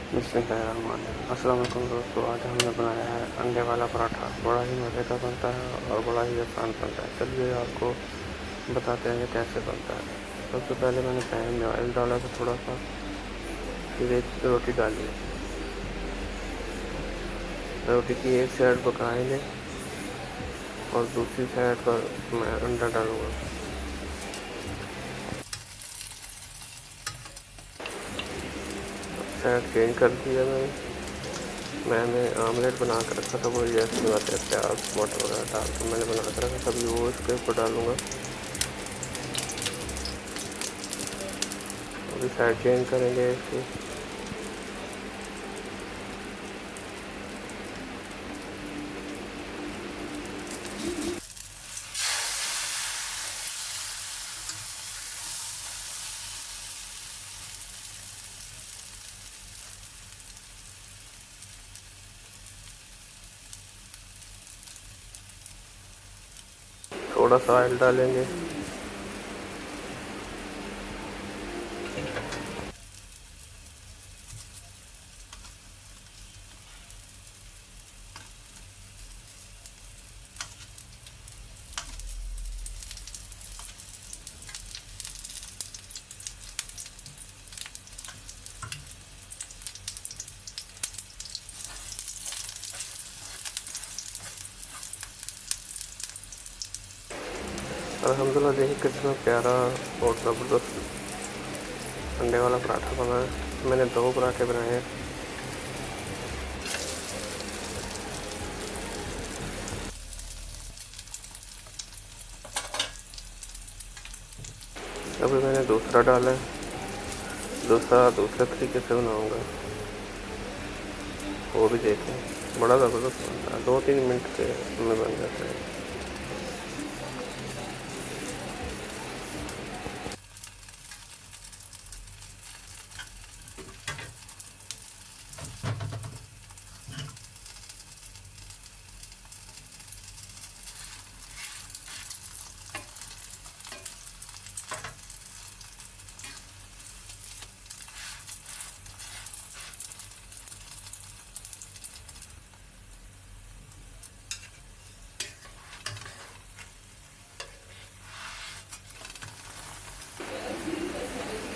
अस्सलाम वालेकुम दोस्तों। आज हमने बनाया है अंडे वाला पराठा। बड़ा ही मज़ेदार बनता है और बड़ा ही आसान बनता है। चलिए आपको बताते हैं कि कैसे बनता है। सबसे पहले मैंने पैन में ऑयल डाला था थोड़ा सा, फिर एक रोटी डाली। रोटी की एक साइड पकाएंगे और दूसरी साइड पर मैं अंडा डालूँगा। साइड चेंज कर दिया मैंने आमलेट बना कर रखा था, वो जैसे बनाते हैं प्याज टमाटर वगैरह डाल कर मैंने बना कर रखा था, अभी वो इसके ऊपर डालूँगा। अभी साइड चेंज करेंगे इसकी। थोड़ा सा ऑयल डालेंगे। अल्हम्दुलिल्लाह, देखिए कितना प्यारा और ज़बरदस्त अंडे वाला पराठा बना है। मैंने 2 पराठे बनाए हैं। अभी मैंने दूसरा डाला है। दूसरे तरीके से बनाऊंगा, वो भी देखें। बड़ा ज़बरदस्त बनता है, 2-3 मिनट के में बन जाता है।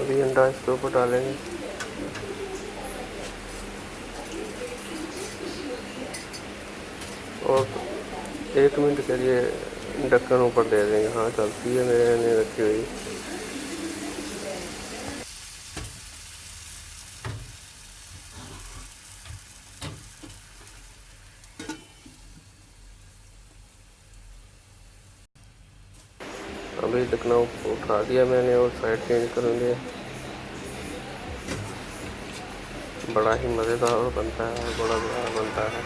अभी अंडा इसके ऊपर डालेंगे और 1 मिनट के लिए ढक्कन ऊपर दे देंगे। हाँ, चलती है, मैंने रखी हुई। अभी ढक्कन उठा दिया मैंने और साइड चेंज करेंगे। बड़ा ही मज़ेदार बनता है और बड़ा बनता है।